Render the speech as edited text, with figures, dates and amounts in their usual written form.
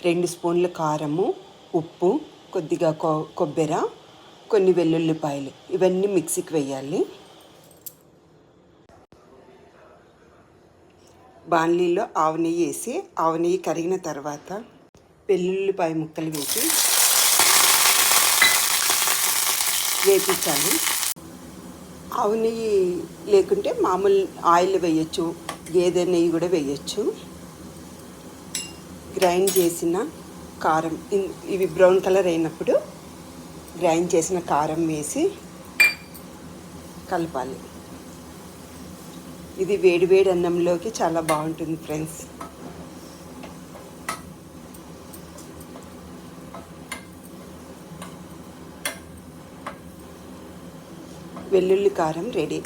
2 స్పూన్ల కారము, ఉప్పు, కొద్దిగా కొబ్బరి, కొన్ని వెల్లుల్లిపాయలు ఇవన్నీ మిక్సీకి వేయాలి. బాణలీలో ఆవు నెయ్యి వేసి ఆవు నెయ్యి కరిగిన తర్వాత వెల్లుల్లిపాయ ముక్కలు వేసి వేపించాలి. ఆవు నెయ్యి లేకుంటే మామూలు ఆయిల్ వేయచ్చు, గేదె నెయ్యి కూడా వేయచ్చు. గ్రైండ్ చేసిన కారం, ఇవి బ్రౌన్ కలర్ అయినప్పుడు గ్రైండ్ చేసిన కారం వేసి కలపాలి. ఇది వేడి వేడి అన్నంలోకి చాలా బాగుంటుంది ఫ్రెండ్స్. వెల్లుల్లి కారం రెడీ.